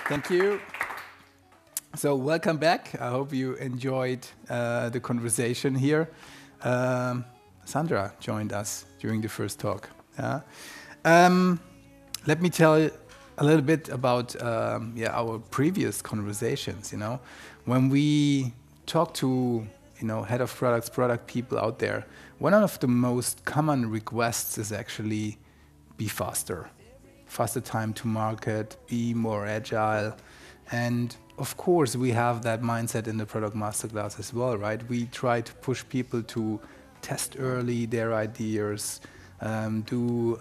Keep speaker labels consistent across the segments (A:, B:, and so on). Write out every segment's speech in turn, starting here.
A: Thank you. So welcome back. I hope you enjoyed the conversation here. Sandra joined us during the first talk. Yeah. Let me tell you a little bit about our previous conversations. When we talk to head of products, product people out there, one of the most common requests is actually be faster time to market, be more agile. And of course, we have that mindset in the Product Masterclass as well, right? We try to push people to test early their ideas, do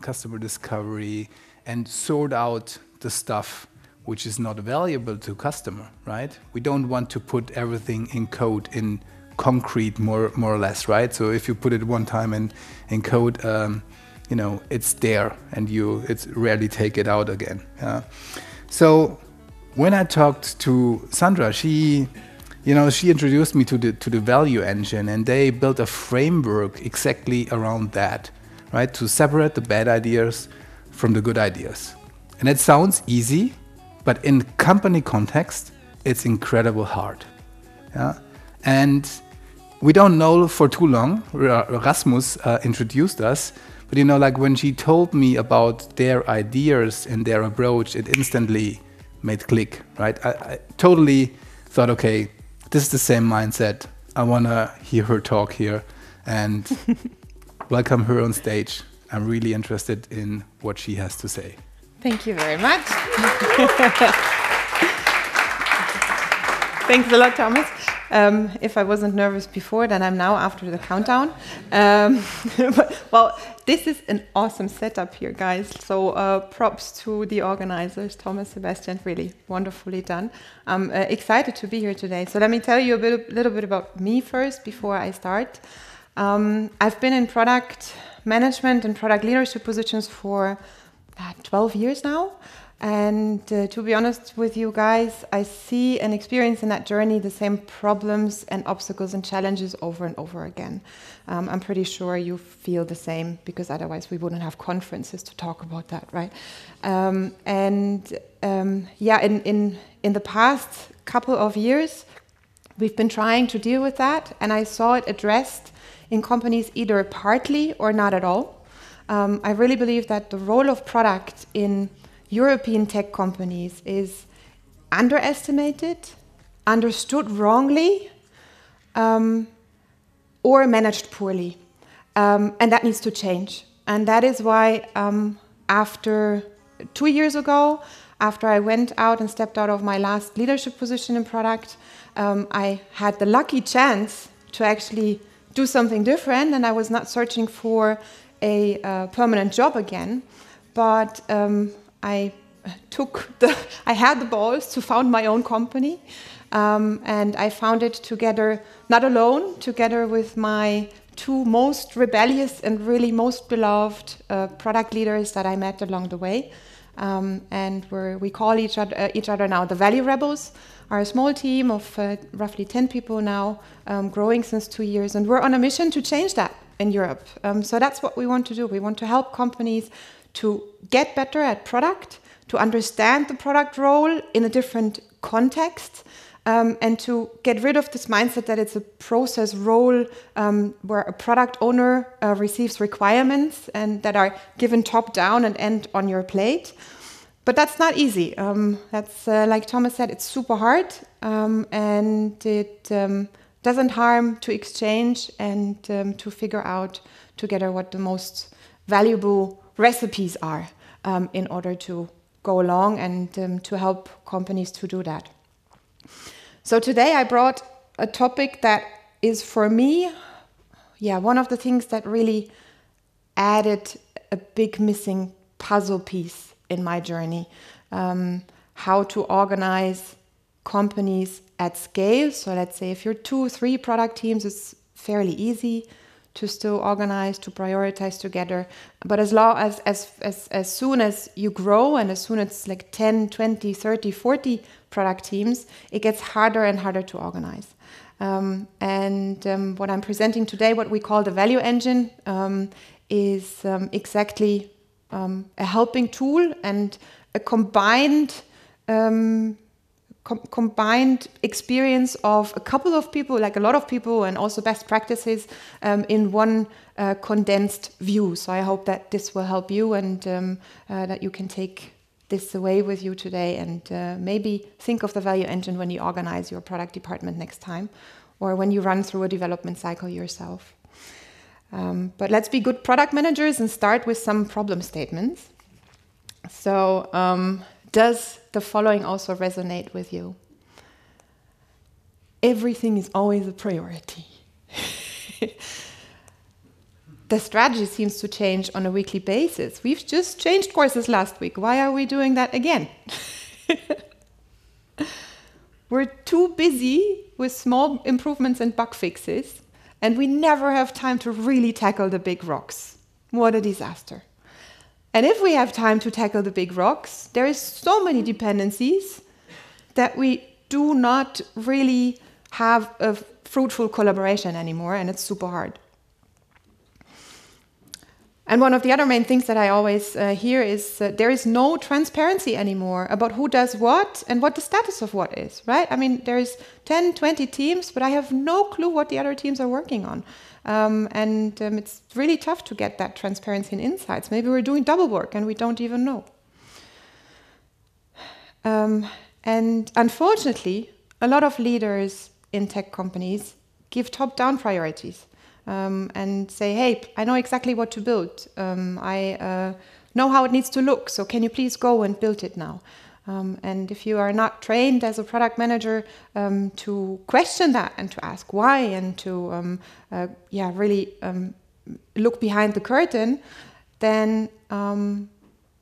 A: customer discovery, and sort out the stuff which is not valuable to customer, right? We don't want to put everything in code, in concrete, more or less, right? So if you put it one time in code, it's there, and it's rarely take it out again. Yeah? So when I talked to Sandra, she introduced me to the value engine, and they built a framework exactly around that, right? To separate the bad ideas from the good ideas. And it sounds easy, but in company context, it's incredibly hard. Yeah? And we don't know for too long. Rasmus introduced us. But like when she told me about their ideas and their approach, it instantly made click, right? I totally thought, okay, this is the same mindset. I want to hear her talk here and welcome her on stage. I'm really interested in what she has to say.
B: Thank you very much. Thanks a lot, Thomas. If I wasn't nervous before, then I'm now after the countdown. Well, this is an awesome setup here, guys. So props to the organizers, Thomas, Sebastian, really wonderfully done. I'm excited to be here today. So let me tell you a little bit about me first before I start. I've been in product management and product leadership positions for 12 years now. And to be honest with you guys, I see and experience in that journey the same problems and obstacles and challenges over and over again. I'm pretty sure you feel the same, because otherwise we wouldn't have conferences to talk about that, right? In the past couple of years, we've been trying to deal with that, and I saw it addressed in companies either partly or not at all. I really believe that the role of product in European tech companies is underestimated, understood wrongly, or managed poorly. And that needs to change. And that is why after 2 years ago, after I went out and stepped out of my last leadership position in product, I had the lucky chance to actually do something different, and I was not searching for a permanent job again, but I had the balls to found my own company, and I found it together, not alone, together with my two most rebellious and really most beloved product leaders that I met along the way. And we call each other now the Value Rebels. Are a small team of roughly 10 people now, growing since 2 years, and we're on a mission to change that in Europe. So that's what we want to do. We want to help companies to get better at product, to understand the product role in a different context, and to get rid of this mindset that it's a process role where a product owner receives requirements and that are given top down and end on your plate. But that's not easy. That's like Thomas said, it's super hard, and it doesn't harm to exchange and to figure out together what the most valuable recipes are in order to go along and to help companies to do that. So today I brought a topic that is for me, one of the things that really added a big missing puzzle piece in my journey. How to organize companies at scale. So let's say if you're 2-3 product teams, it's fairly easy to still organize, to prioritize together. But as soon as you grow, and as soon as it's like 10, 20, 30, 40 product teams, it gets harder and harder to organize. What I'm presenting today, what we call the value engine, is exactly a helping tool and a combined combined experience of a couple of people, like a lot of people, and also best practices in one condensed view. So I hope that this will help you, and that you can take this away with you today, and maybe think of the value engine when you organize your product department next time, or when you run through a development cycle yourself. But let's be good product managers and start with some problem statements. So does the following also resonate with you? Everything is always a priority. The strategy seems to change on a weekly basis. We've just changed courses last week. Why are we doing that again? We're too busy with small improvements and bug fixes, and we never have time to really tackle the big rocks. What a disaster. And if we have time to tackle the big rocks, there is so many dependencies that we do not really have a fruitful collaboration anymore, and it's super hard. And one of the other main things that I always hear is there is no transparency anymore about who does what and what the status of what is, right? I mean, there's 10, 20 teams, but I have no clue what the other teams are working on. It's really tough to get that transparency and insights. Maybe we're doing double work and we don't even know. And unfortunately, a lot of leaders in tech companies give top-down priorities. And say, hey, I know exactly what to build. I know how it needs to look, so can you please go and build it now? And if you are not trained as a product manager to question that and to ask why and to really look behind the curtain, then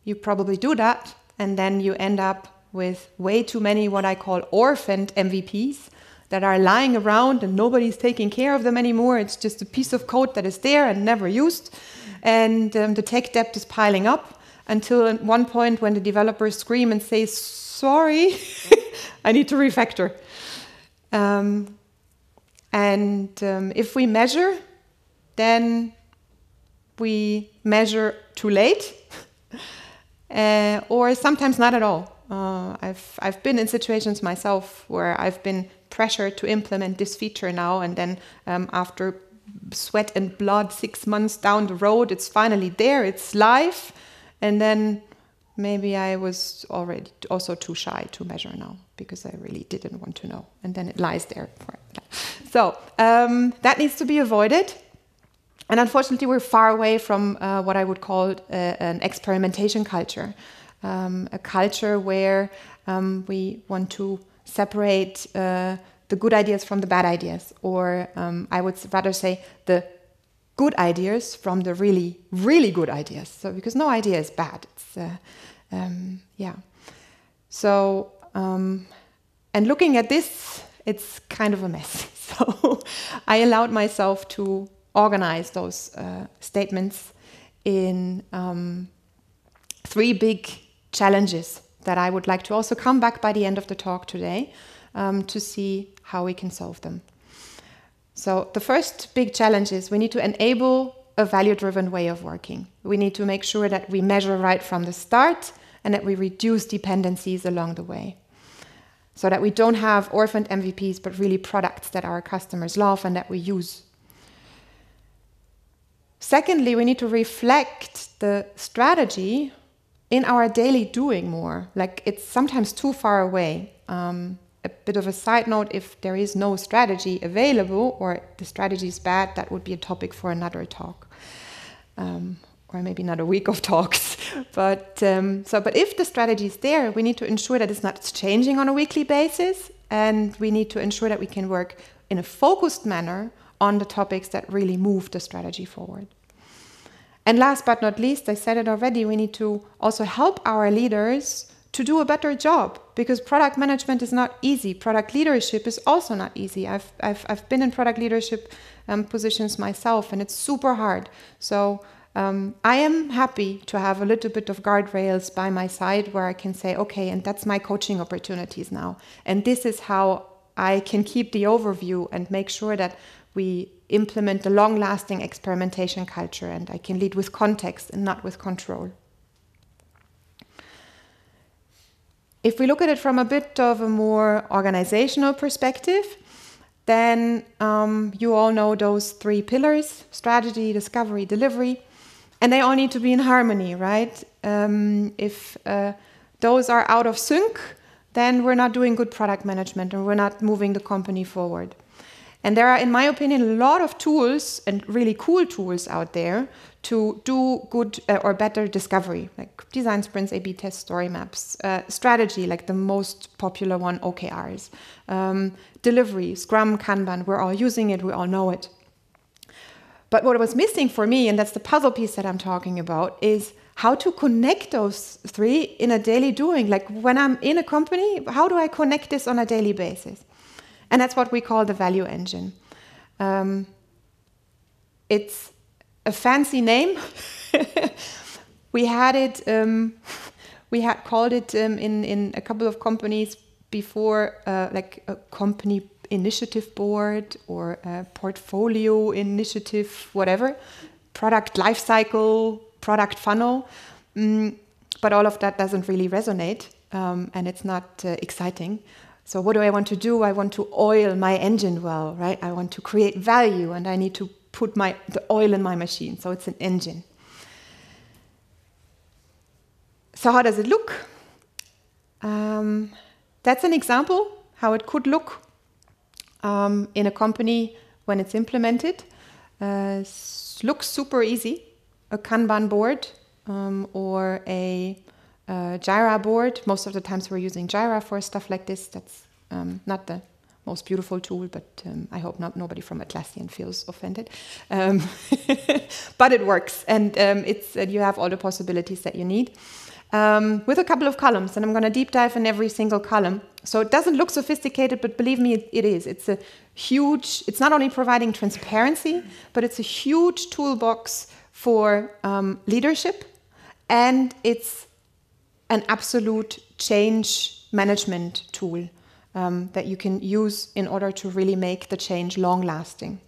B: you probably do that, and then you end up with way too many what I call orphaned MVPs, that are lying around and nobody's taking care of them anymore. It's just a piece of code that is there and never used. And the tech debt is piling up until at one point when the developers scream and say, sorry, I need to refactor. If we measure, then we measure too late, or sometimes not at all. I've been in situations myself where I've been pressured to implement this feature now, and then after sweat and blood 6 months down the road, it's finally there, it's live, and then maybe I was already also too shy to measure now because I really didn't want to know, and then it lies there. So that needs to be avoided. And unfortunately, we're far away from what I would call an experimentation culture. A culture where we want to separate the good ideas from the bad ideas, or I would rather say the good ideas from the really, really good ideas. So because no idea is bad. So and looking at this, it's kind of a mess. So I allowed myself to organize those statements in 3 big challenges that I would like to also come back by the end of the talk today to see how we can solve them. So the first big challenge is we need to enable a value-driven way of working. We need to make sure that we measure right from the start and that we reduce dependencies along the way, so that we don't have orphaned MVPs, but really products that our customers love and that we use. Secondly, we need to reflect the strategy in our daily doing more. Like, it's sometimes too far away. A bit of a side note, if there is no strategy available or the strategy is bad, that would be a topic for another talk. Or maybe another week of talks. But if the strategy is there, we need to ensure that it's not changing on a weekly basis, and we need to ensure that we can work in a focused manner on the topics that really move the strategy forward. And last but not least, I said it already, we need to also help our leaders to do a better job, because product management is not easy. Product leadership is also not easy. I've been in product leadership positions myself, and it's super hard. So I am happy to have a little bit of guardrails by my side where I can say, okay, and that's my coaching opportunities now. And this is how I can keep the overview and make sure that we implement a long-lasting experimentation culture, and I can lead with context and not with control. If we look at it from a bit of a more organizational perspective, then you all know those 3 pillars: strategy, discovery, delivery, and they all need to be in harmony, right? If those are out of sync, then we're not doing good product management and we're not moving the company forward. And there are, in my opinion, a lot of tools and really cool tools out there to do good or better discovery, like design sprints, A/B tests, story maps, strategy, like the most popular one, OKRs, delivery, Scrum, Kanban, we're all using it, we all know it. But what was missing for me, and that's the puzzle piece that I'm talking about, is how to connect those 3 in a daily doing. Like when I'm in a company, how do I connect this on a daily basis? And that's what we call the value engine. It's a fancy name. We had called it in a couple of companies before, like a company initiative board or a portfolio initiative, whatever, product lifecycle, product funnel. But all of that doesn't really resonate, and it's not exciting. So what do I want to do? I want to oil my engine well, right? I want to create value, and I need to put the oil in my machine. So it's an engine. So how does it look? That's an example how it could look in a company when it's implemented. Looks super easy. A Kanban board or a Jira board. Most of the times we're using Jira for stuff like this. That's not the most beautiful tool, but I hope nobody from Atlassian feels offended. But it works, and you have all the possibilities that you need. With a couple of columns, and I'm going to deep dive in every single column. So it doesn't look sophisticated, but believe me, it is. It's not only providing transparency, but it's a huge toolbox for leadership, and it's an absolute change management tool that you can use in order to really make the change long-lasting.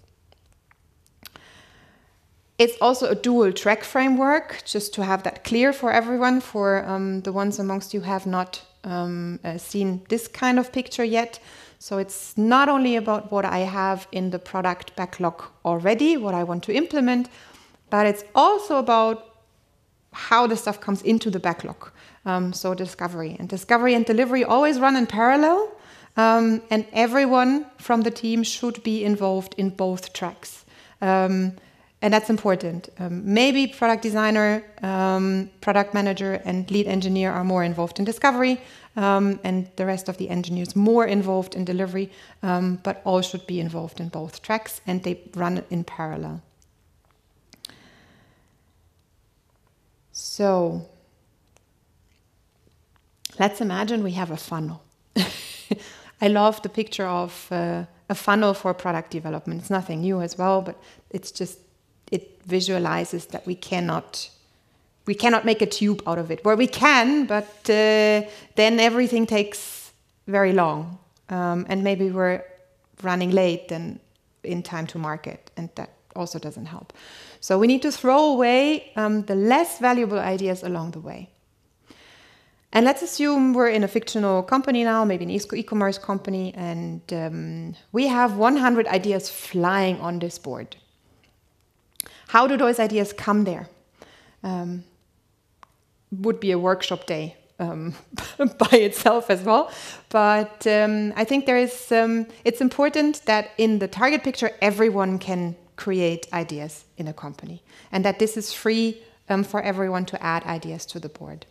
B: It's also a dual track framework, just to have that clear for everyone, for the ones amongst you who have not seen this kind of picture yet. So it's not only about what I have in the product backlog already, what I want to implement, but it's also about how the stuff comes into the backlog. So discovery and delivery always run in parallel, and everyone from the team should be involved in both tracks. And that's important. Maybe product designer, product manager, and lead engineer are more involved in discovery, and the rest of the engineers more involved in delivery, but all should be involved in both tracks, and they run in parallel. So let's imagine we have a funnel. I love the picture of a funnel for product development. It's nothing new as well, but it visualizes that we cannot make a tube out of it. Well, we can, but then everything takes very long, and maybe we're running late then in time to market, and that also doesn't help. So we need to throw away the less valuable ideas along the way. And let's assume we're in a fictional company now, maybe an e-commerce company, and we have 100 ideas flying on this board. How do those ideas come there? Would be a workshop day by itself as well. But I think it's important that in the target picture, everyone can create ideas in a company, and that this is free for everyone to add ideas to the board.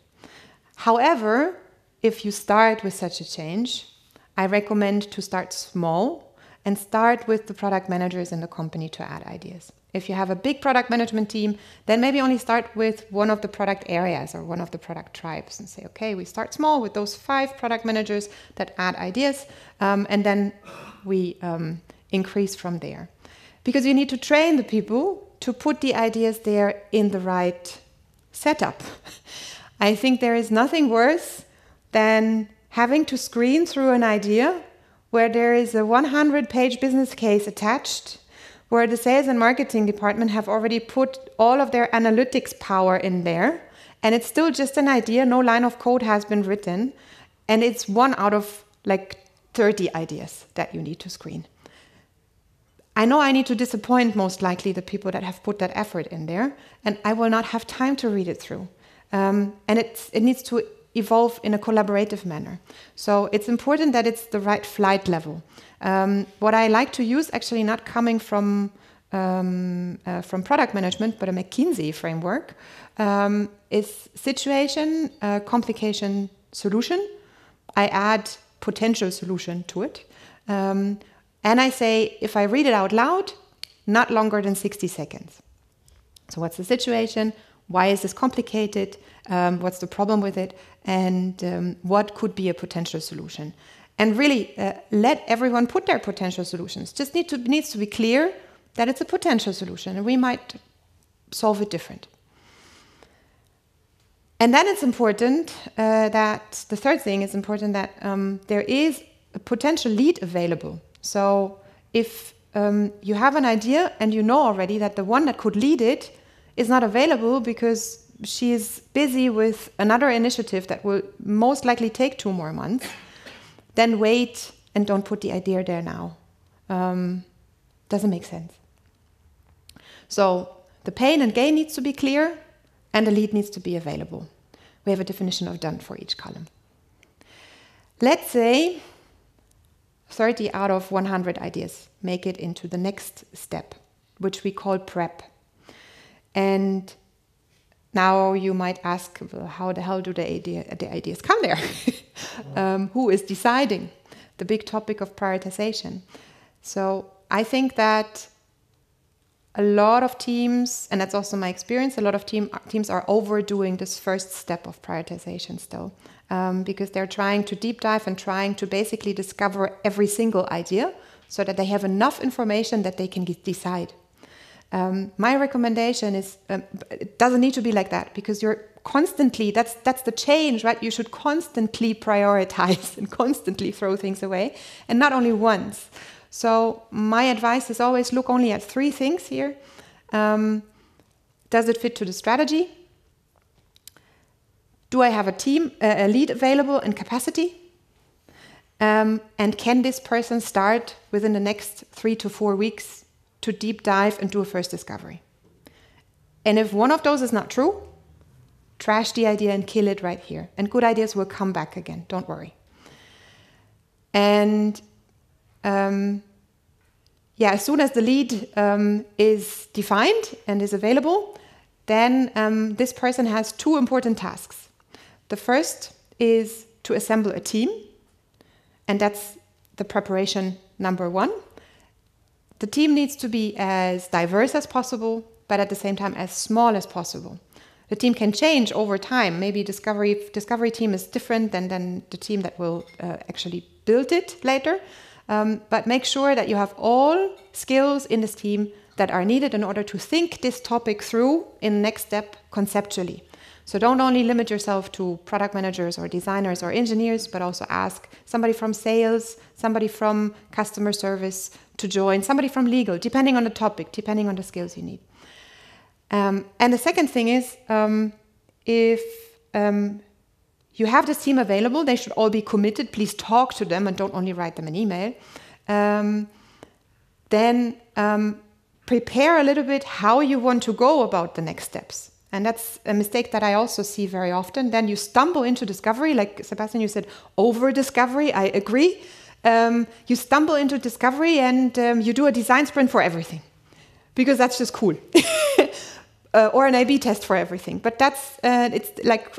B: However, if you start with such a change, I recommend to start small and start with the product managers in the company to add ideas. If you have a big product management team, then maybe only start with one of the product areas or one of the product tribes and say, okay, we start small with those 5 product managers that add ideas, and then we increase from there. Because you need to train the people to put the ideas there in the right setup. I think there is nothing worse than having to screen through an idea where there is a 100-page business case attached, where the sales and marketing department have already put all of their analytics power in there, and it's still just an idea, no line of code has been written, And it's 1 out of like 30 ideas that you need to screen. I know I need to disappoint most likely the people that have put that effort in there, and I will not have time to read it through. And it needs to evolve in a collaborative manner. So it's important that it's the right flight level. What I like to use, actually not coming from product management, but a McKinsey framework, is situation, complication, solution. I add potential solution to it. And I say, if I read it out loud, not longer than 60 seconds. So what's the situation? Why is this complicated? What's the problem with it? And what could be a potential solution? And really let everyone put their potential solutions. Just needs to be clear that it's a potential solution and we might solve it different. And then it's important that, the third thing is important that there is a potential lead available. So if you have an idea and you know already that the one that could lead it is not available because she is busy with another initiative that will most likely take 2 more months, then wait and don't put the idea there now. Doesn't make sense. So the pain and gain needs to be clear and the lead needs to be available. We have a definition of done for each column. Let's say 30 out of 100 ideas make it into the next step, which we call prep. And now you might ask, well, how the hell do the ideas come there? Who is deciding? The big topic of prioritization. So I think that a lot of teams, and that's also my experience, a lot of teams are overdoing this first step of prioritization still. Because they're trying to deep dive and trying to basically discover every single idea so that they have enough information that they can decide. My recommendation is, it doesn't need to be like that because you're constantly, that's the change, right? You should constantly prioritize and constantly throw things away, and not only once. So my advice is always look only at 3 things here. Does it fit to the strategy? Do I have a lead available in capacity? And can this person start within the next 3 to 4 weeks to deep dive and do a first discovery? And if one of those is not true, trash the idea and kill it right here. And good ideas will come back again, don't worry. And as soon as the lead is defined and is available, then this person has 2 important tasks. The first is to assemble a team, and that's the preparation number 1. The team needs to be as diverse as possible, but at the same time as small as possible. The team can change over time. Maybe discovery team is different than the team that will actually build it later. But make sure that you have all skills in this team that are needed in order to think this topic through in the next step conceptually. So don't only limit yourself to product managers or designers or engineers, but also ask somebody from sales, somebody from customer service to join, somebody from legal, depending on the topic, depending on the skills you need. And the second thing is, if you have this team available, they should all be committed. Please talk to them and don't only write them an email. Then prepare a little bit how you want to go about the next steps. And that's a mistake that I also see very often. Then you stumble into discovery, like Sebastian, you said, over discovery. I agree. You stumble into discovery and you do a design sprint for everything because that's just cool. Or an A/B test for everything. But that's, it's like,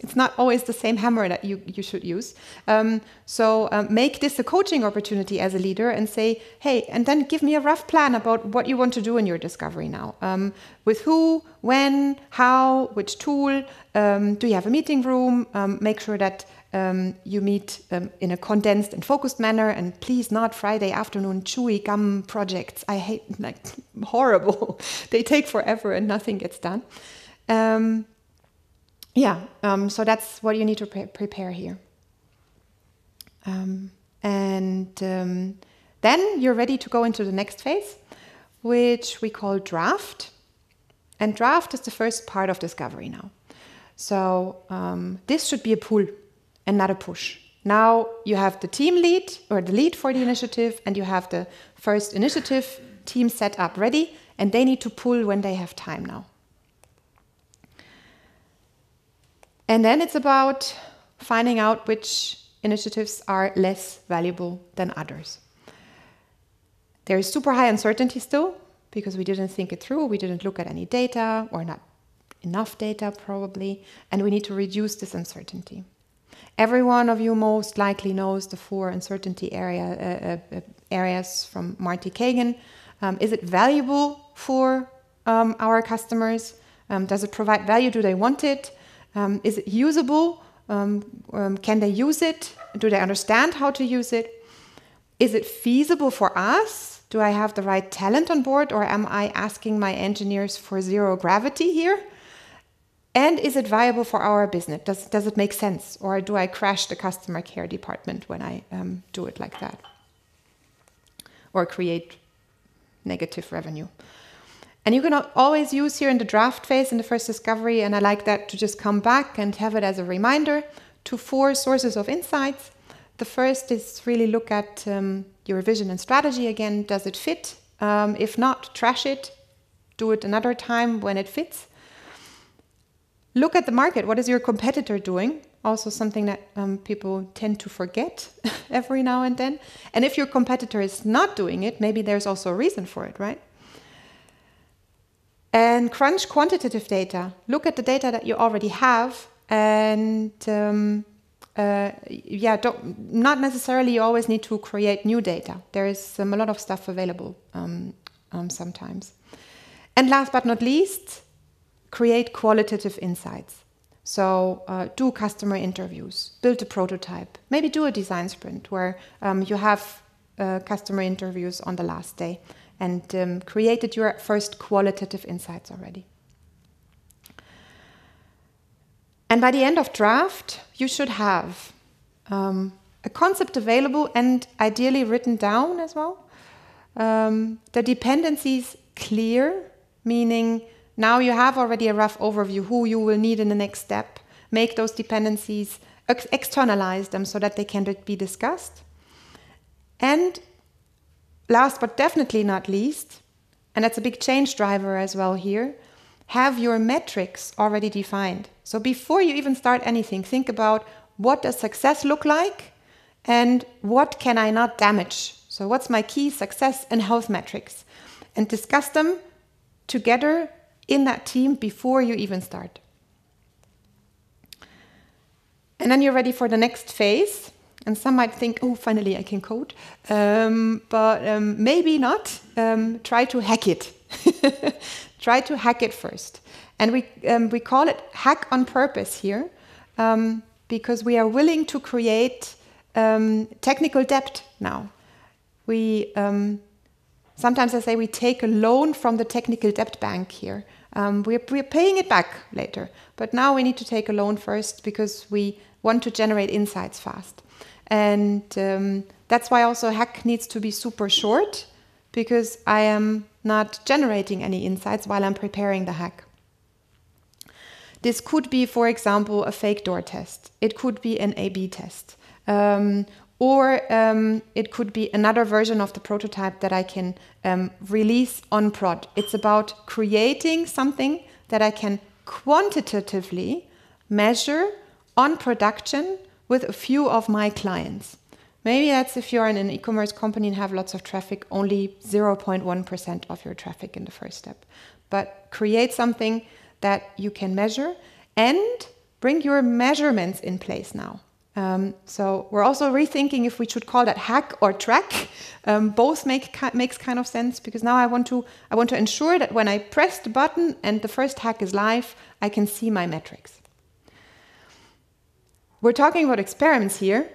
B: it's not always the same hammer that you should use. So make this a coaching opportunity as a leader and say, hey, and then give me a rough plan about what you want to do in your discovery now. With who, when, how, which tool, do you have a meeting room? Make sure that you meet in a condensed and focused manner, and please not Friday afternoon chewy gum projects. I hate, like, horrible. They take forever and nothing gets done. So that's what you need to prepare here. Then you're ready to go into the next phase, which we call draft. And draft is the first part of discovery now. So this should be a pull. and not a push. Now you have the team lead or the lead for the initiative, and you have the first initiative team set up ready, and they need to pull when they have time now. And then it's about finding out which initiatives are less valuable than others. There is super high uncertainty still, because we didn't think it through, we didn't look at any data, or not enough data probably, and we need to reduce this uncertainty. Every one of you most likely knows the 4 uncertainty areas from Marty Kagan. Is it valuable for our customers? Does it provide value? Do they want it? Is it usable? Can they use it? Do they understand how to use it? Is it feasible for us? Do I have the right talent on board, or am I asking my engineers for zero gravity here? And is it viable for our business? Does it make sense? Or do I crash the customer care department when I do it like that? Or create negative revenue? And you can always use here in the draft phase, in the first discovery, and I like that, to just come back and have it as a reminder to 4 sources of insights. The first is really look at your vision and strategy again. Does it fit? If not, trash it. Do it another time when it fits. Look at the market. What is your competitor doing? Also something that people tend to forget every now and then. And if your competitor is not doing it, maybe there's also a reason for it, right? And crunch quantitative data. Look at the data that you already have, and not necessarily you always need to create new data. There is a lot of stuff available sometimes. And last but not least, create qualitative insights. So do customer interviews, build a prototype, maybe do a design sprint where you have customer interviews on the last day, and created your first qualitative insights already. And by the end of draft, you should have a concept available and ideally written down as well. The dependencies clear, meaning now you have already a rough overview who you will need in the next step. Make those dependencies, externalize them so that they can be discussed. And last but definitely not least, and that's a big change driver as well here, have your metrics already defined. So before you even start anything, think about what does success look like and what can I not damage. So what's my key success and health metrics? And discuss them together in that team before you even start. And then you're ready for the next phase. And some might think, oh, finally I can code. But maybe not. Try to hack it. Try to hack it first. And we call it hack on purpose here, because we are willing to create technical debt now. We sometimes I say we take a loan from the technical debt bank here. We're paying it back later, but now we need to take a loan first because we want to generate insights fast. And that's why also hack needs to be super short, because I am not generating any insights while I'm preparing the hack. This could be, for example, a fake door test. It could be an A/B test. Or it could be another version of the prototype that I can release on prod. It's about creating something that I can quantitatively measure on production with a few of my clients. Maybe that's if you're in an e-commerce company and have lots of traffic, only 0.1% of your traffic in the first step. But create something that you can measure and bring your measurements in place now. So we're also rethinking if we should call that hack or track. Both makes kind of sense, because now I want to ensure that when I press the button and the first hack is live, I can see my metrics. We're talking about experiments here,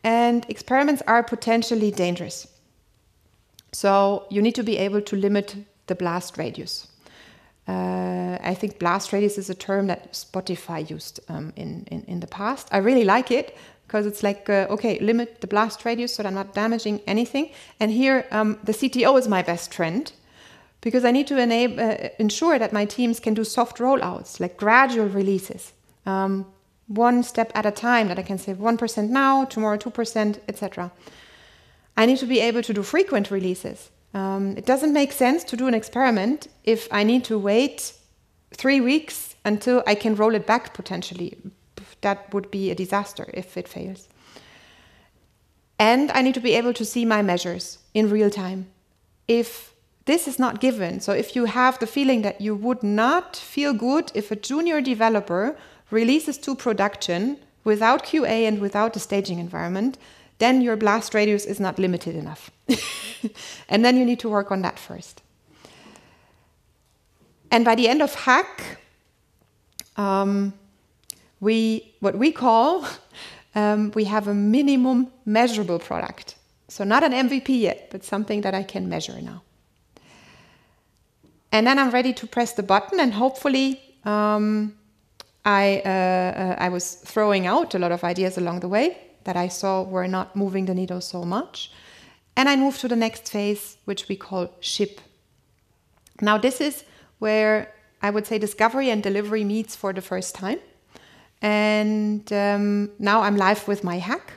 B: and experiments are potentially dangerous. So you need to be able to limit the blast radius. I think blast radius is a term that Spotify used in the past. I really like it because it's like, okay, limit the blast radius so that I'm not damaging anything. And here, the CTO is my best friend, because I need to ensure that my teams can do soft rollouts, like gradual releases. one step at a time, that I can say 1% now, tomorrow 2%, etc. I need to be able to do frequent releases. It doesn't make sense to do an experiment if I need to wait 3 weeks until I can roll it back potentially. That would be a disaster if it fails. And I need to be able to see my measures in real time. If this is not given, so if you have the feeling that you would not feel good if a junior developer releases to production without QA and without a staging environment, then your blast radius is not limited enough. And then you need to work on that first. And by the end of hack, we have a minimum measurable product. So not an MVP yet, but something that I can measure now. And then I'm ready to press the button, and hopefully I was throwing out a lot of ideas along the way that I saw were not moving the needle so much. And I moved to the next phase, which we call ship. Now this is where I would say discovery and delivery meets for the first time. And now I'm live with my hack,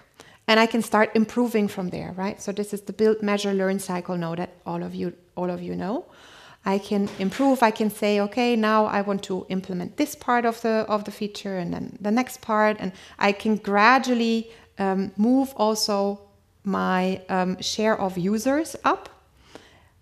B: and I can start improving from there, right? So this is the build, measure, learn cycle now that all of you know. I can improve. I can say, okay, now I want to implement this part of the feature, and then the next part, and I can gradually move also my share of users up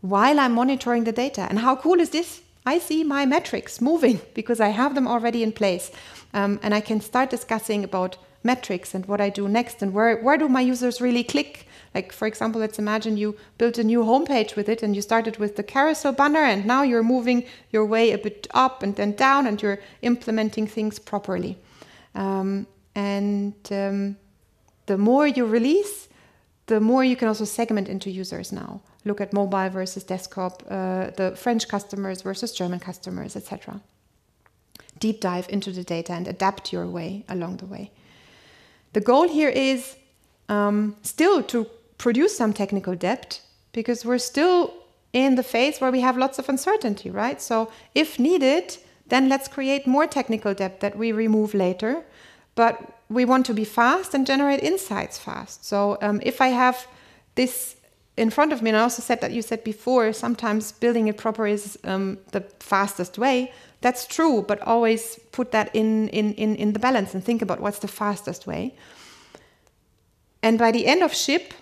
B: while I'm monitoring the data. And how cool is this? I see my metrics moving because I have them already in place. And I can start discussing about metrics and what I do next, and where do my users really click. Like, for example, let's imagine you built a new homepage with it, and you started with the carousel banner, and now you're moving your way a bit up and then down, and you're implementing things properly. The more you release, the more you can also segment into users now. Look at mobile versus desktop, the French customers versus German customers, etc. Deep dive into the data and adapt your way along the way. The goal here is still to produce some technical depth, because we're still in the phase where we have lots of uncertainty, right? So if needed, then let's create more technical depth that we remove later. But we want to be fast and generate insights fast. So if I have this in front of me, and I also said that you said before, sometimes building it proper is the fastest way. That's true, but always put that in the balance and think about what's the fastest way. And by the end of ship,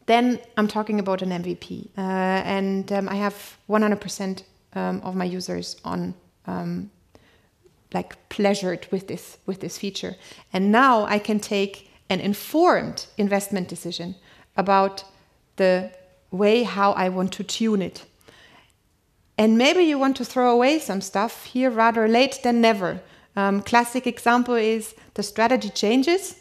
B: then I'm talking about an MVP. I have 100% of my users on pleasured with this feature. And now I can take an informed investment decision about the way how I want to tune it. And maybe you want to throw away some stuff here rather late than never. Classic example is the strategy changes,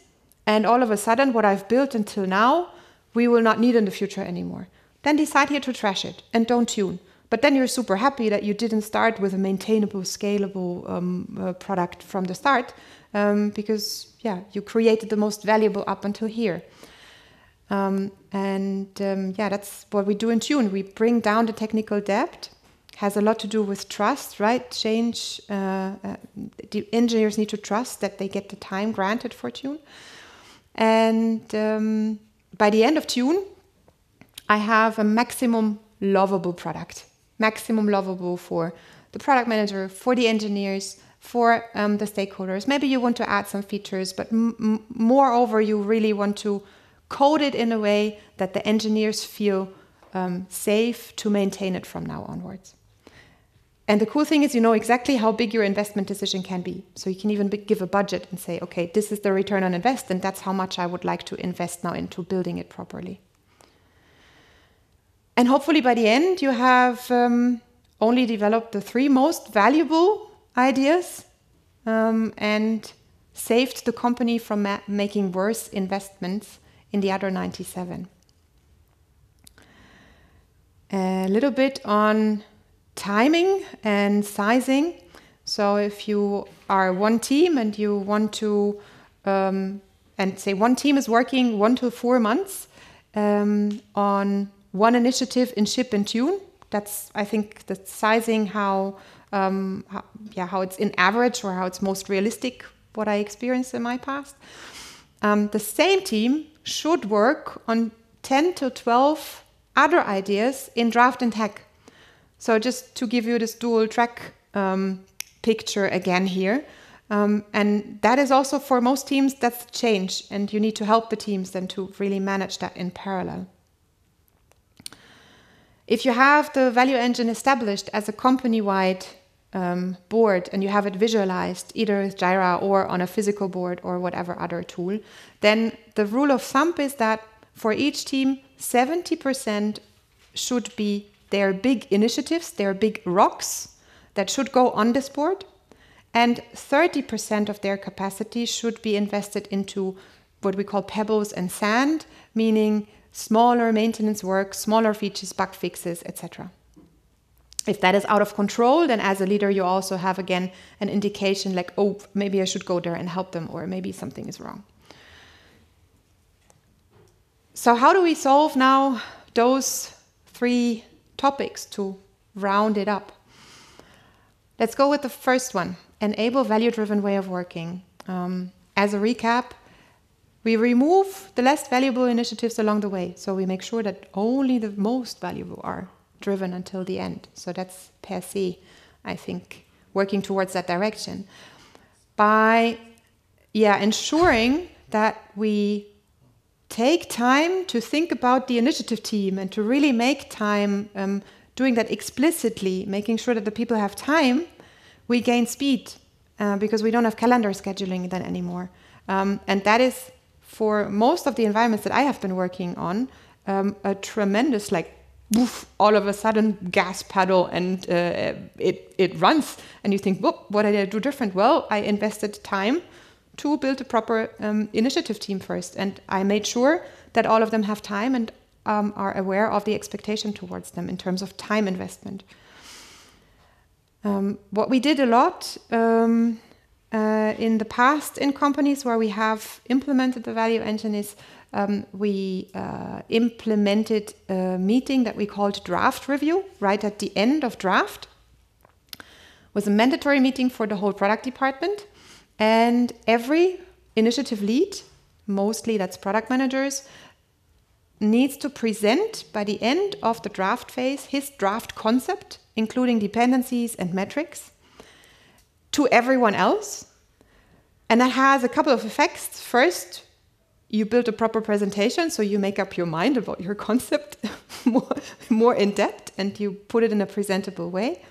B: and all of a sudden what I've built until now, we will not need in the future anymore. Then decide here to trash it and don't tune. But then you're super happy that you didn't start with a maintainable, scalable product from the start, because you created the most valuable up until here. That's what we do in Tune. We bring down the technical debt. Has a lot to do with trust, right? Change. The engineers need to trust that they get the time granted for Tune. And by the end of Tune, I have a maximum lovable product. Maximum lovable for the product manager, for the engineers, for the stakeholders. Maybe you want to add some features, but moreover, you really want to code it in a way that the engineers feel safe to maintain it from now onwards. And the cool thing is you know exactly how big your investment decision can be. So you can even give a budget and say, okay, this is the return on invest, and that's how much I would like to invest now into building it properly. And hopefully by the end, you have only developed the 3 most valuable ideas and saved the company from making worse investments in the other 97. A little bit on timing and sizing. So if you are one team and you want to, and say one team is working 1 to 4 months on one initiative in Ship and Tune, that's, I think, the sizing, how it's in average or how it's most realistic what I experienced in my past. The same team should work on 10 to 12 other ideas in draft and tech. So just to give you this dual track picture again here. And that is also for most teams, that's the change. And you need to help the teams then to really manage that in parallel. If you have the value engine established as a company-wide board and you have it visualized either with Jira or on a physical board or whatever other tool, then the rule of thumb is that for each team, 70% should be their big initiatives, their big rocks that should go on this board, and 30% of their capacity should be invested into what we call pebbles and sand, meaning smaller maintenance work, smaller features, bug fixes, etc. If that is out of control, then as a leader, you also have, again, an indication like, oh, maybe I should go there and help them, or maybe something is wrong. So how do we solve now those 3 topics to round it up? Let's go with the first one, enable value-driven way of working. As a recap, we remove the less valuable initiatives along the way. So we make sure that only the most valuable are driven until the end. So that's per se, I think, working towards that direction. By ensuring that we take time to think about the initiative team and to really make time, doing that explicitly, making sure that the people have time, we gain speed because we don't have calendar scheduling then anymore. And that is, for most of the environments that I have been working on, a tremendous, like, woof, all of a sudden gas pedal, and it runs. And you think, whoop, what did I do different? Well, I invested time to build a proper initiative team first. And I made sure that all of them have time and are aware of the expectation towards them in terms of time investment. What we did a lot in the past in companies where we have implemented the value engine is we implemented a meeting that we called draft review right at the end of draft. It was a mandatory meeting for the whole product department, and every initiative lead, mostly that's product managers, needs to present by the end of the draft phase his draft concept, including dependencies and metrics, to everyone else. And that has a couple of effects. First, you build a proper presentation, so you make up your mind about your concept more in depth, and you put it in a presentable way.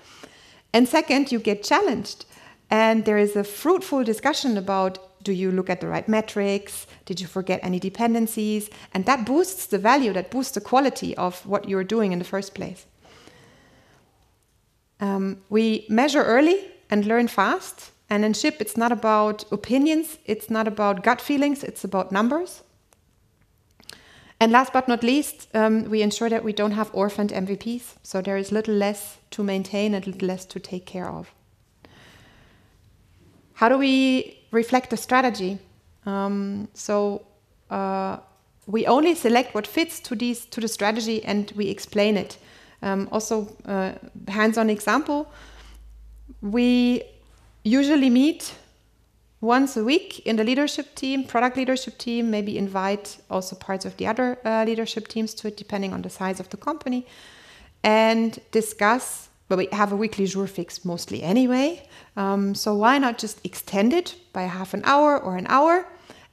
B: And second, you get challenged. And there is a fruitful discussion about, do you look at the right metrics? Did you forget any dependencies? And that boosts the value, that boosts the quality of what you're doing in the first place. We measure early and learn fast. And in SHIP, it's not about opinions, it's not about gut feelings, it's about numbers. And last but not least, we ensure that we don't have orphaned MVPs. So there is little less to maintain and little less to take care of. How do we reflect the strategy? We only select what fits to the strategy, and we explain it. Hands-on example, we usually meet once a week in the leadership team, product leadership team, maybe invite also parts of the other leadership teams to it, depending on the size of the company, and discuss, but we have a weekly jour fix mostly anyway, so why not just extend it by half an hour or an hour,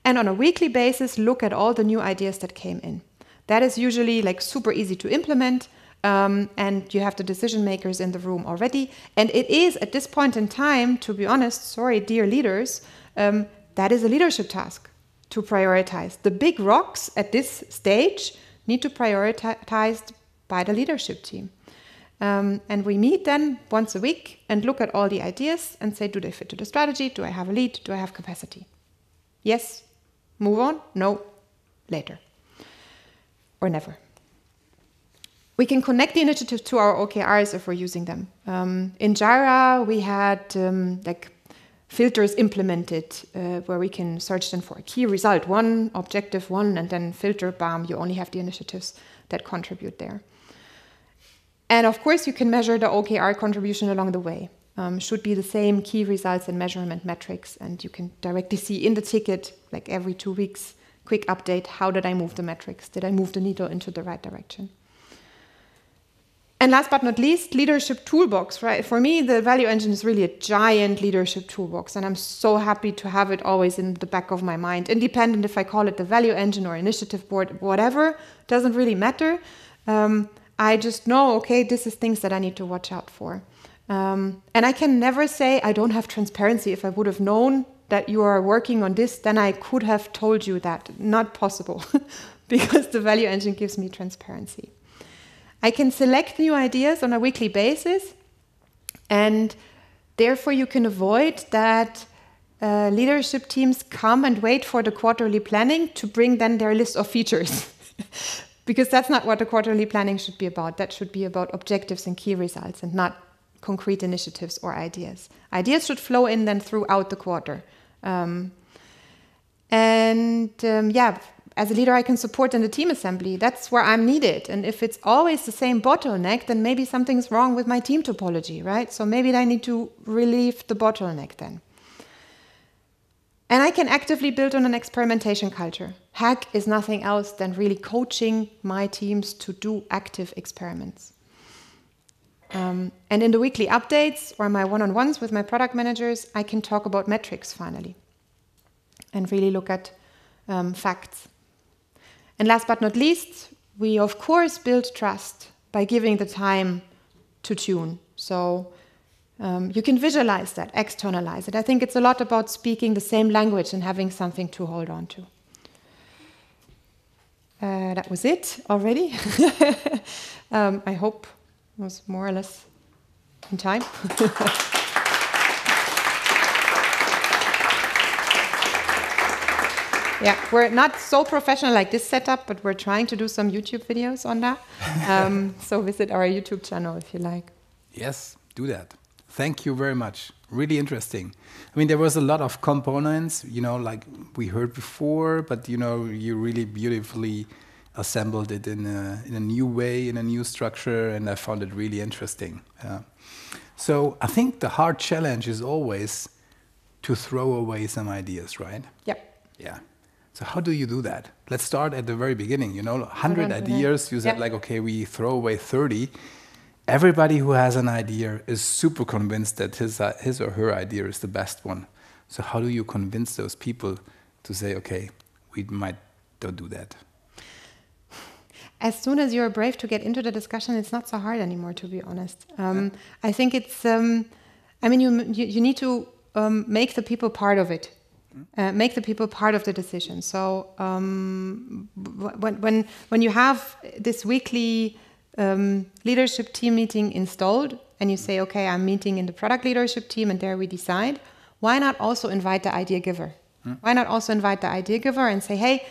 B: and on a weekly basis look at all the new ideas that came in. That is usually like super easy to implement, and you have the decision makers in the room already. And it is at this point in time, to be honest, sorry, dear leaders, that is a leadership task to prioritize. The big rocks at this stage need to prioritized by the leadership team. And we meet then once a week and look at all the ideas and say, do they fit to the strategy? Do I have a lead? Do I have capacity? Yes, move on. No, later. Or never. We can connect the initiative to our OKRs if we're using them. In Jira, we had filters implemented where we can search then for a key result, one, objective one, and then filter, bam, you only have the initiatives that contribute there. And of course, you can measure the OKR contribution along the way. should be the same key results and measurement metrics. And you can directly see in the ticket, like every 2 weeks, quick update, how did I move the metrics? Did I move the needle into the right direction? And last but not least, leadership toolbox, right? For me, the value engine is really a giant leadership toolbox, and I'm so happy to have it always in the back of my mind. Independent if I call it the value engine or initiative board, whatever, doesn't really matter. I just know, okay, this is things that I need to watch out for. And I can never say I don't have transparency. If I would have known that you are working on this, then I could have told you that. Not possible, because the value engine gives me transparency. I can select new ideas on a weekly basis, and therefore you can avoid that leadership teams come and wait for the quarterly planning to bring then their list of features. Because that's not what the quarterly planning should be about. That should be about objectives and key results and not concrete initiatives or ideas. Ideas should flow in then throughout the quarter. As a leader, I can support in the team assembly. That's where I'm needed. And if it's always the same bottleneck, then maybe something's wrong with my team topology, right? So maybe I need to relieve the bottleneck then. And I can actively build on an experimentation culture. Hack is nothing else than really coaching my teams to do active experiments. And in the weekly updates or my one-on-ones with my product managers, I can talk about metrics finally and really look at facts. And last but not least, we of course build trust by giving the time to tune. So you can visualize that, externalize it. I think it's a lot about speaking the same language and having something to hold on to. That was it already. I hope it was more or less in time. Yeah, we're not so professional like this setup, but we're trying to do some YouTube videos on that. So visit our YouTube channel if you like.
A: Yes, do that. Thank you very much. Really interesting. I mean, there was a lot of components, like we heard before, but you really beautifully assembled it in a new way, in a new structure, and I found it really interesting. So I think the hard challenge is always to throw away some ideas, right?
B: Yep.
A: Yeah. So how do you do that? Let's start at the very beginning. 100 ideas. You said okay, we throw away 30. Everybody who has an idea is super convinced that his or her idea is the best one. So how do you convince those people to say, okay, we might don't do that?
B: As soon as you're brave to get into the discussion, it's not so hard anymore, to be honest. I think it's, you need to make the people part of it. Make the people part of the decision. So when you have this weekly leadership team meeting installed and you say, okay, I'm meeting in the product leadership team and there we decide, why not also invite the idea giver? Why not also invite the idea giver and say, hey,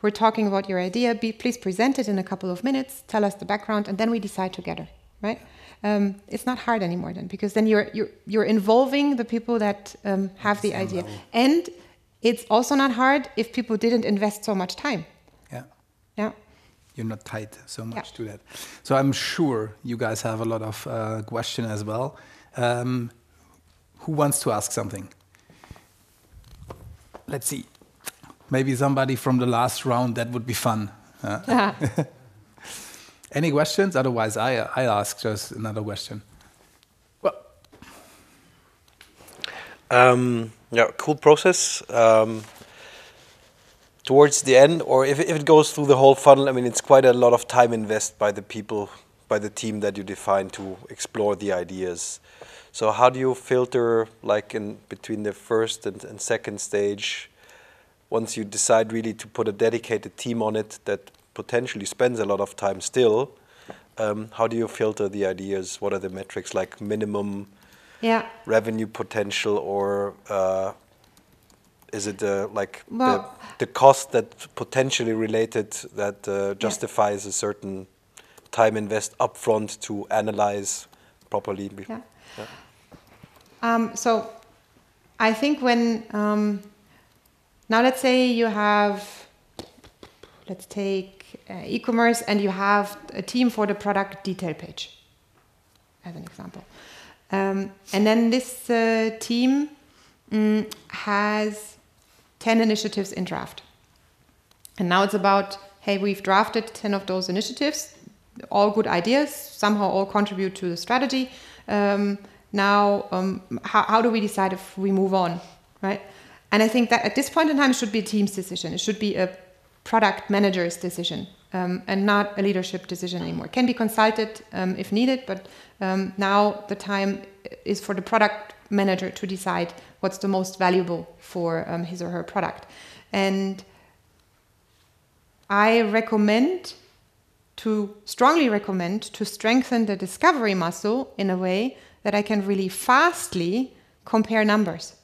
B: we're talking about your idea, please present it in a couple of minutes, tell us the background, and then we decide together, right? It's not hard anymore then, because then you're involving the people that have the idea. And it's also not hard if people didn't invest so much time. Yeah.
A: You're not tied so much to that. So I'm sure you guys have a lot of questions as well. Who wants to ask something? Let's see. Maybe somebody from the last round, that would be fun. Any questions? Otherwise, I ask just another question. Well,
C: cool process. Towards the end, or if it goes through the whole funnel, I mean, it's quite a lot of time invested by the people, by the team that you define to explore the ideas. So how do you filter, like in between the first and second stage, once you decide really to put a dedicated team on it that potentially spends a lot of time still, how do you filter the ideas? What are the metrics, like minimum revenue potential, or is it the cost that potentially related that justifies a certain time invest upfront to analyze properly?
B: So I think when, now let's say you have, let's take e-commerce and you have a team for the product detail page, as an example. And then this team has 10 initiatives in draft. And now it's about, hey, we've drafted 10 of those initiatives, all good ideas, somehow all contribute to the strategy. How do we decide if we move on, right? And I think that at this point in time, it should be a team's decision. It should be a product manager's decision, and not a leadership decision anymore. It can be consulted if needed, but now the time is for the product manager to decide what's the most valuable for his or her product. And I strongly recommend to strengthen the discovery muscle in a way that I can really fastly compare numbers.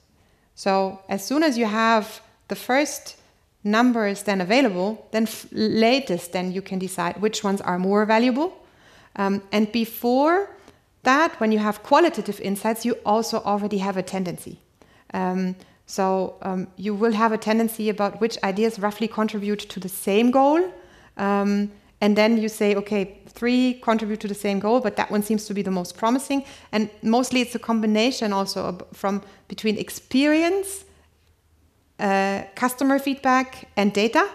B: So as soon as you have the first numbers then available, then then you can decide which ones are more valuable. And before that, when you have qualitative insights, you also already have a tendency. You will have a tendency about which ideas roughly contribute to the same goal. And then you say, okay, 3 contribute to the same goal, but that one seems to be the most promising. And mostly it's a combination also between experience, customer feedback, and data.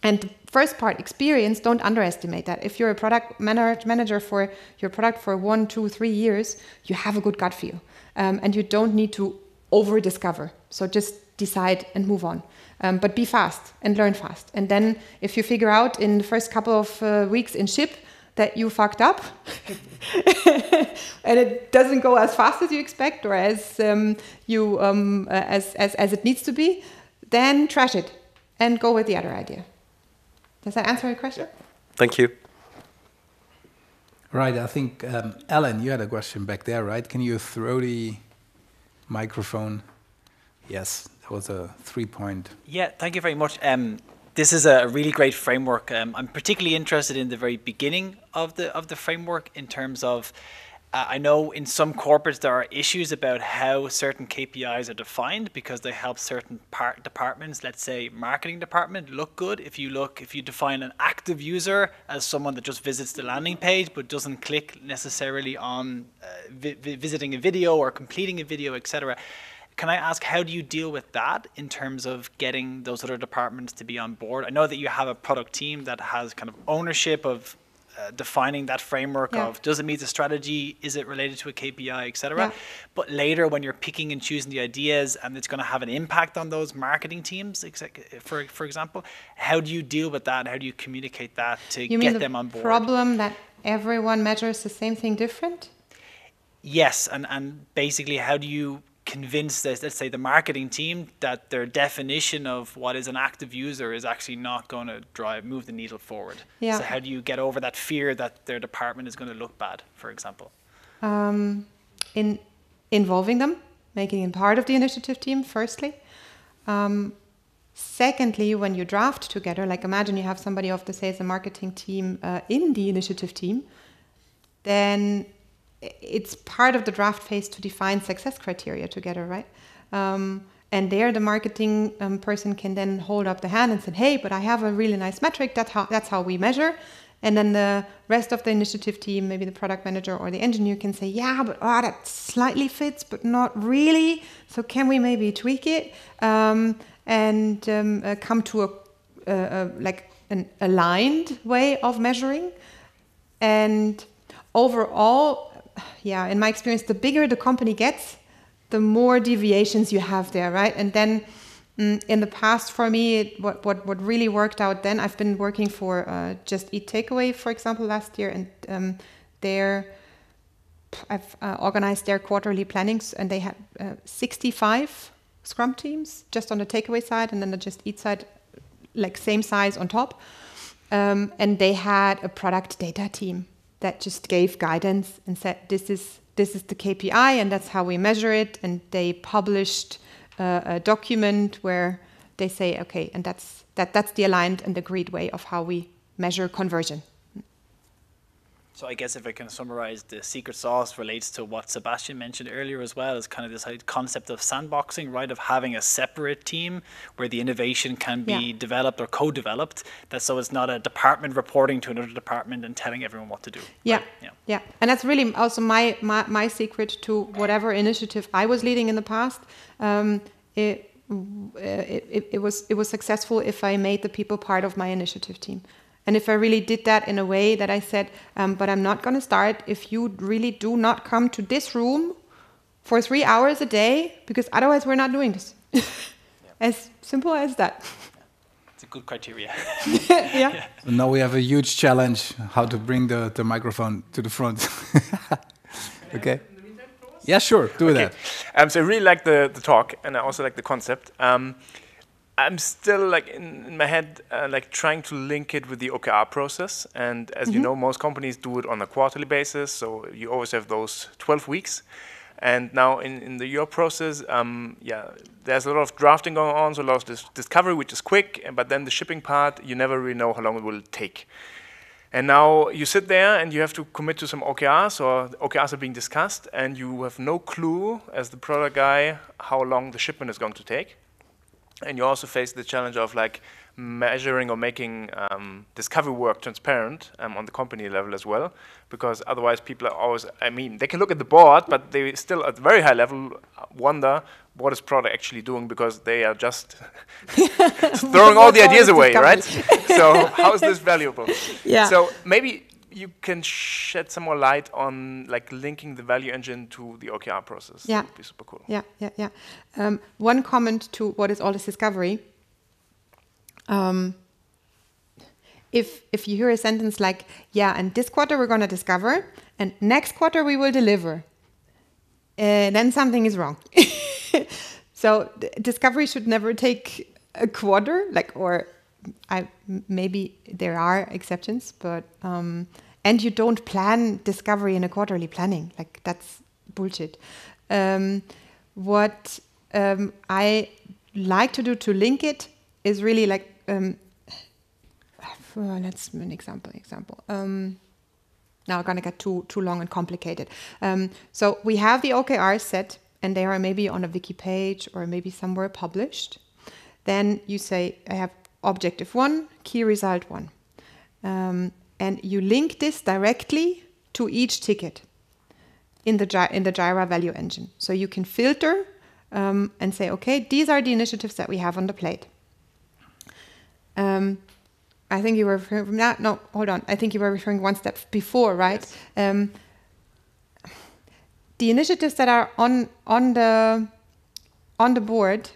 B: And the first part, experience, don't underestimate that. If you're a product manager for your product for 1, 2, 3 years, you have a good gut feel. And you don't need to over-discover. So just decide and move on. But be fast and learn fast. And then if you figure out in the first couple of weeks in ship that you fucked up and it doesn't go as fast as you expect or as as it needs to be, then trash it and go with the other idea. Does that answer your question?
C: Thank you.
A: Right, I think, Ellen, you had a question back there, right? Can you throw the microphone? Yes, that was a 3-point.
D: Yeah, thank you very much. This is a really great framework. I'm particularly interested in the very beginning of the framework in terms of, I know in some corporates there are issues about how certain KPIs are defined because they help certain departments, let's say marketing department, look good. If you define an active user as someone that just visits the landing page but doesn't click necessarily on visiting a video or completing a video, etc. Can I ask, how do you deal with that in terms of getting those other departments to be on board? I know that you have a product team that has kind of ownership of defining that framework of, does it meet the strategy? Is it related to a KPI, etc.? Yeah. But later when you're picking and choosing the ideas and it's going to have an impact on those marketing teams, for example, how do you deal with that? How do you communicate that to get them on board?
B: Problem that everyone measures the same thing different?
D: Yes, and basically how do you convince this, let's say the marketing team, that their definition of what is an active user is actually not going to move the needle forward? Yeah. So how do you get over that fear that their department is going to look bad, for example?
B: In involving them, making them part of the initiative team, firstly. Secondly, when you draft together, like imagine you have somebody of the sales and marketing team in the initiative team, then it's part of the draft phase to define success criteria together, right? And there the marketing person can then hold up the hand and say, hey, but I have a really nice metric, that's how we measure. And then the rest of the initiative team, maybe the product manager or the engineer, can say, yeah, but that slightly fits, but not really. So can we maybe tweak it and come to an aligned way of measuring? And overall, in my experience, the bigger the company gets, the more deviations you have there, right? And then in the past, for me, what really worked out then, I've been working for Just Eat Takeaway, for example, last year, and I've organized their quarterly plannings, and they had 65 Scrum teams just on the takeaway side, and then the Just Eat side, like same size on top, and they had a product data team that just gave guidance and said, this is the KPI and that's how we measure it. And they published a document where they say, okay, and that's the aligned and agreed way of how we measure conversion.
D: So I guess if I can summarize, the secret sauce relates to what Sebastian mentioned earlier as well, is kind of this concept of sandboxing, right? Of having a separate team where the innovation can be developed or co-developed. So it's not a department reporting to another department and telling everyone what to do.
B: Yeah,
D: right?
B: yeah. And that's really also my secret to whatever initiative I was leading in the past. It was successful if I made the people part of my initiative team. And if I really did that in a way that I said, but I'm not going to start if you really do not come to this room for 3 hours a day, because otherwise we're not doing this. As simple as that.
D: It's a good criteria.
B: Yeah.
A: So now we have a huge challenge, how to bring the microphone to the front. Okay. Yeah, sure, do that.
E: So I really like the talk, and I also like the concept. I'm still like in my head, like trying to link it with the OKR process. And as you know, most companies do it on a quarterly basis. So you always have those 12 weeks. And now in your process, there's a lot of drafting going on, so a lot of discovery, which is quick. But then the shipping part, you never really know how long it will take. And now you sit there and you have to commit to some OKRs, or OKRs are being discussed, and you have no clue as the product guy how long the shipment is going to take. And you also face the challenge of like measuring or making discovery work transparent on the company level as well, because otherwise people are always, I mean, they can look at the board, but they still at very high level wonder what is product actually doing, because they are just throwing all the ideas away, right? So how is this valuable?
B: Yeah.
E: So maybe you can shed some more light on like linking the value engine to the OKR process.
B: Yeah.
E: That would be super cool.
B: Yeah. One comment to what is all this discovery. If you hear a sentence like, and this quarter we're going to discover, and next quarter we will deliver, then something is wrong. So discovery should never take a quarter, maybe there are exceptions, but and you don't plan discovery in a quarterly planning, like that's bullshit. What I like to do to link it is really like, let's an example. Now I'm gonna get too long and complicated. So we have the OKRs set, and they are maybe on a wiki page or maybe somewhere published. Then you say, I have objective 1, key result 1. And you link this directly to each ticket in the Jira value engine. So you can filter and say, okay, these are the initiatives that we have on the plate. I think you were referring from that. No, hold on. I think you were referring one step before, right? Yes. The initiatives that are on the board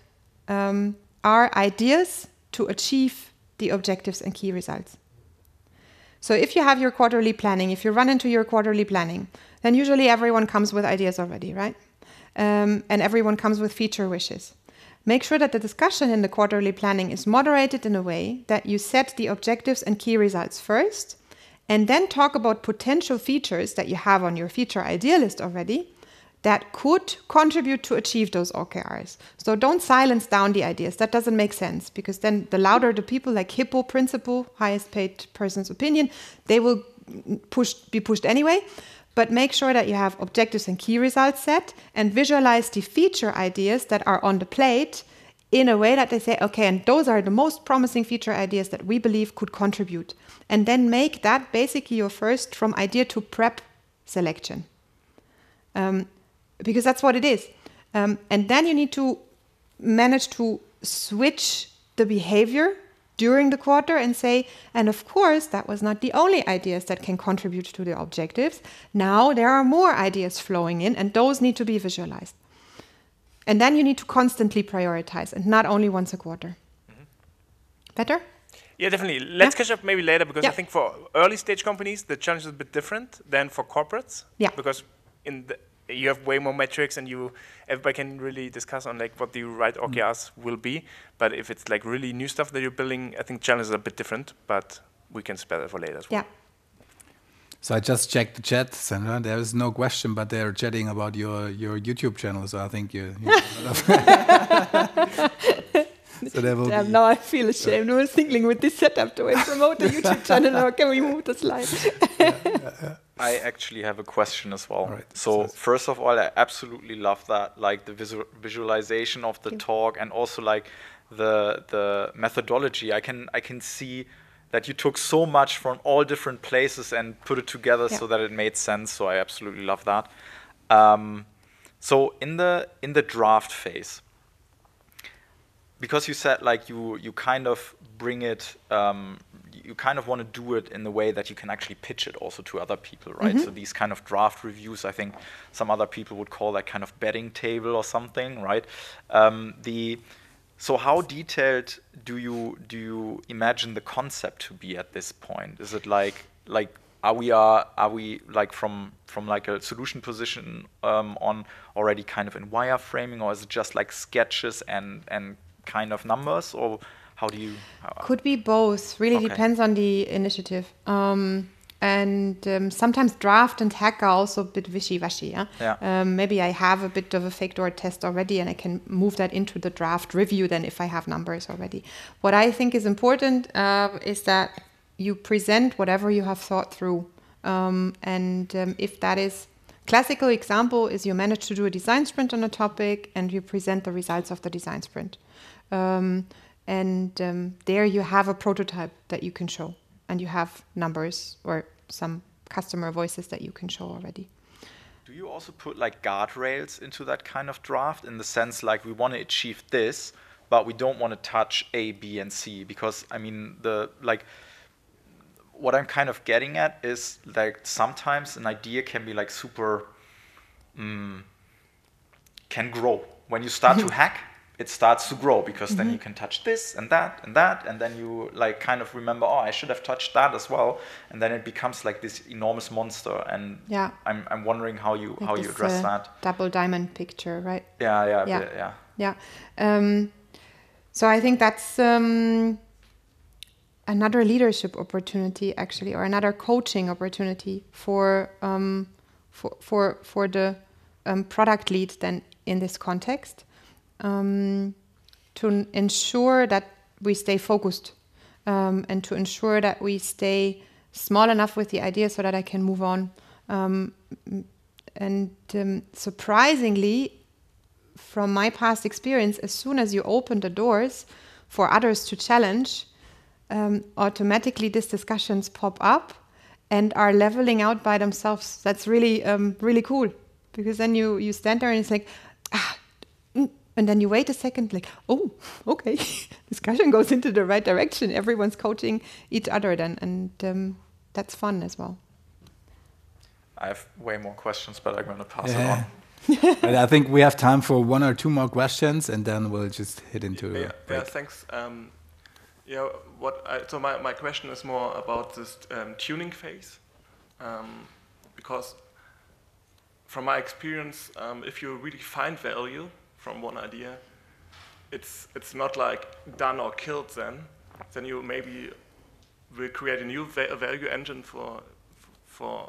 B: are ideas to achieve the objectives and key results. So if you have your quarterly planning, if you run into your quarterly planning, then usually everyone comes with ideas already, right? And everyone comes with feature wishes. Make sure that the discussion in the quarterly planning is moderated in a way that you set the objectives and key results first, and then talk about potential features that you have on your feature idea list already that could contribute to achieve those OKRs. So don't silence down the ideas. That doesn't make sense, because then the louder the people, like Hippo principle, highest paid person's opinion, they will be pushed anyway. But make sure that you have objectives and key results set, and visualize the feature ideas that are on the plate in a way that they say, okay, and those are the most promising feature ideas that we believe could contribute. And then make that basically your first from idea to prep selection. Because that's what it is. And then you need to manage to switch the behavior during the quarter and say, and of course, that was not the only ideas that can contribute to the objectives. Now there are more ideas flowing in, and those need to be visualized. And then you need to constantly prioritize, and not only once a quarter. Mm-hmm. Better?
E: Yeah, definitely. Let's catch up maybe later, because I think for early stage companies, the challenge is a bit different than for corporates. Yeah. Because you have way more metrics, and everybody can really discuss on like what the right OKRs will be. But if it's like really new stuff that you're building, I think challenges are a bit different, but we can spare that for later as well. Yeah.
A: So I just checked the chat, Sandra. There is no question, but they're chatting about your YouTube channel. So I think you So there will
B: Damn,
A: be.
B: now I feel ashamed. I was thinking with this setup, do I promote the YouTube channel or can we move the slide?
F: I actually have a question as well.
A: Right.
F: So first of all, I absolutely love that, like the visualization of the talk, and also like the methodology. I can see that you took so much from all different places and put it together so that it made sense. So I absolutely love that. So in the draft phase, because you said like you kind of bring it, you kind of want to do it in the way that you can actually pitch it also to other people, right? So these kind of draft reviews, I think some other people would call that kind of betting table or something, right? So how detailed do you imagine the concept to be at this point? Is it like are we like from like a solution position on already kind of in wireframing, or is it just like sketches and kind of numbers, or how do you?
B: Could be both. Really depends on the initiative. And sometimes draft and hack are also a bit wishy-washy. Maybe I have a bit of a fake door test already and I can move that into the draft review then if I have numbers already. What I think is important is that you present whatever you have thought through. If that is, classical example is you manage to do a design sprint on a topic and you present the results of the design sprint. There you have a prototype that you can show. And you have numbers or some customer voices that you can show already.
F: Do you also put like guardrails into that kind of draft, in the sense like we want to achieve this, but we don't want to touch A, B, and C? Because I mean, what I'm kind of getting at is like sometimes an idea can be like super, can grow. When you start to hack, it starts to grow, because then you can touch this and that and that, and then you like kind of remember, oh, I should have touched that as well, and then it becomes like this enormous monster. And I'm wondering how you address that
B: double diamond picture, right?
F: Yeah.
B: So I think that's another leadership opportunity actually, or another coaching opportunity for the product lead then in this context. To ensure that we stay focused and to ensure that we stay small enough with the idea so that I can move on. Surprisingly, from my past experience, as soon as you open the doors for others to challenge, automatically these discussions pop up and are leveling out by themselves. That's really, really cool, because then you stand there and it's like, and then you wait a second, like, oh, okay, discussion goes into the right direction. Everyone's coaching each other then, and that's fun as well.
F: I have way more questions, but I'm going to pass it on.
A: But I think we have time for one or two more questions, and then we'll just hit into it.
E: Yeah, thanks. So my question is more about this tuning phase, because from my experience, if you really find value from one idea, it's not like done or killed then you maybe will create a new value engine for a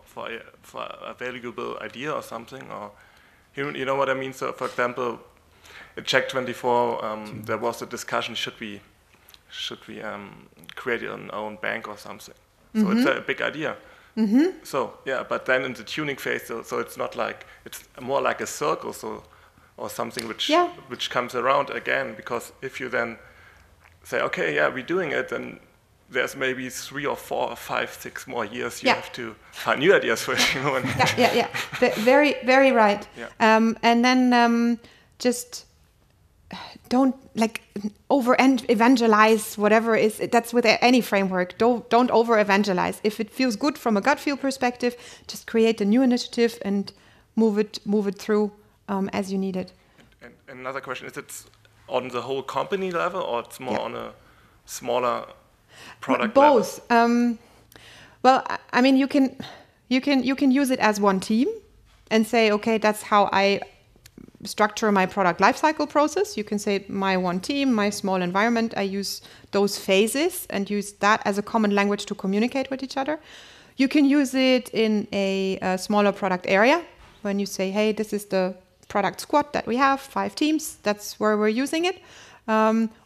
E: valuable idea or something, or you know what I mean. So for example, at Check24 there was a discussion, should we create our own bank or something. So it's a big idea. So yeah, but then in the tuning phase, so it's not like, it's more like a circle, or something which comes around again, because if you then say, okay, yeah, we're doing it, then there's maybe 3 or 4 or 5, 6 more years you have to find new ideas for it.
B: Very, very right. And then just don't like over evangelize whatever is. That's with any framework. Don't over evangelize. If it feels good from a gut feel perspective, just create a new initiative and move it through as you need it.
E: And another question, is it on the whole company level, or it's more on a smaller product level?
B: Both. Well, I mean, you can use it as one team and say, okay, that's how I structure my product lifecycle process. You can say my one team, my small environment. I use those phases and use that as a common language to communicate with each other. You can use it in a smaller product area when you say, hey, this is the product squad that we have, 5 teams. That's where we're using it.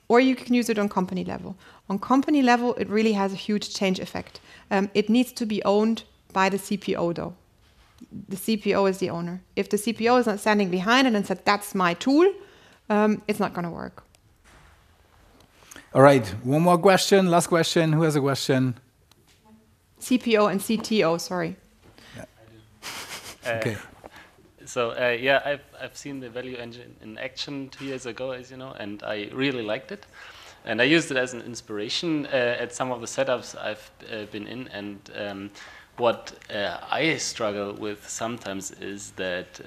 B: or you can use it on company level. On company level, it really has a huge change effect. It needs to be owned by the CPO though. The CPO is the owner. If the CPO is not standing behind it and said, that's my tool, it's not going to work.
A: All right, one more question, last question. Who has a question?
B: CPO and CTO, sorry.
A: Okay.
G: So yeah, I've seen the value engine in action 2 years ago, as you know, and I really liked it. And I used it as an inspiration at some of the setups I've been in. And what I struggle with sometimes is that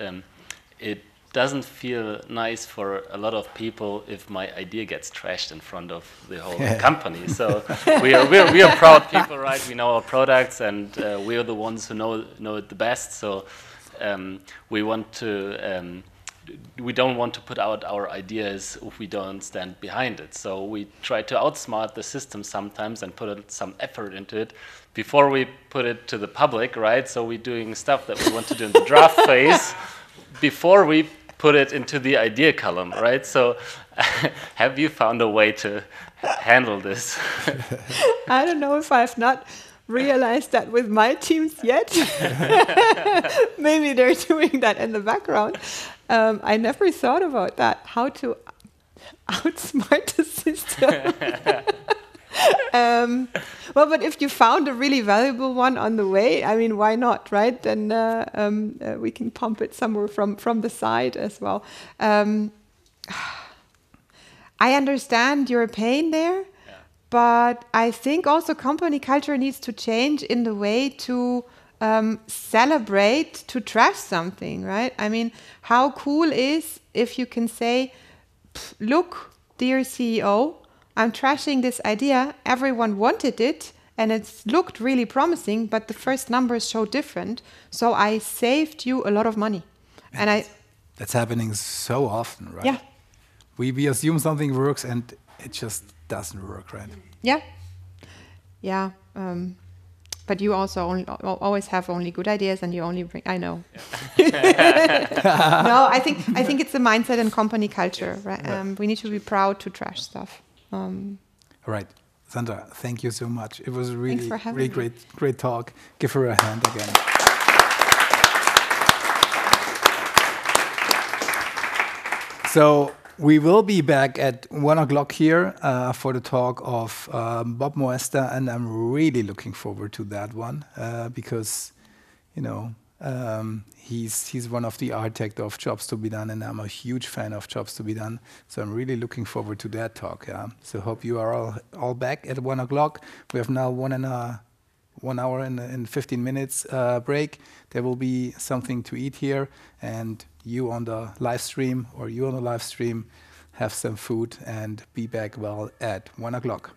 G: it doesn't feel nice for a lot of people if my idea gets trashed in front of the whole company. So we are proud people, right? We know our products, and we are the ones who know it the best. So we don't want to put out our ideas if we don't stand behind it. So we try to outsmart the system sometimes and put some effort into it before we put it to the public, right? So we're doing stuff that we want to do in the draft phase before we put it into the idea column, right? So have you found a way to handle this?
B: I don't know if I've not realized that with my teams yet. Maybe they're doing that in the background. I never thought about that, how to outsmart the system. Well, but if you found a really valuable one on the way, I mean, why not, right? Then we can pump it somewhere from the side as well. I understand your pain there, but I think also company culture needs to change in the way to celebrate, to trash something, right? I mean, how cool is if you can say, look, dear CEO, I'm trashing this idea. Everyone wanted it, and it looked really promising, but the first numbers show different. So I saved you a lot of money. And
A: that's happening so often, right?
B: Yeah.
A: We assume something works, and it just doesn't work, right?
B: Yeah. Yeah. But you also always have only good ideas, and you only bring. I know. No, I think it's a mindset and company culture. Yes. Right? We need to be proud to trash stuff.
A: All right, Sandra, thank you so much. It was a really
B: me.
A: great talk. Give her a hand again. So we will be back at 1 o'clock here for the talk of Bob Moesta, and I'm really looking forward to that one because, you know, he's one of the architects of Jobs to be Done, and I'm a huge fan of Jobs to be Done. So I'm really looking forward to that talk. Yeah. So hope you are all back at 1 o'clock. We have now 1 hour and 15 minutes break. There will be something to eat here, and you on the live stream have some food, and be back at 1 o'clock.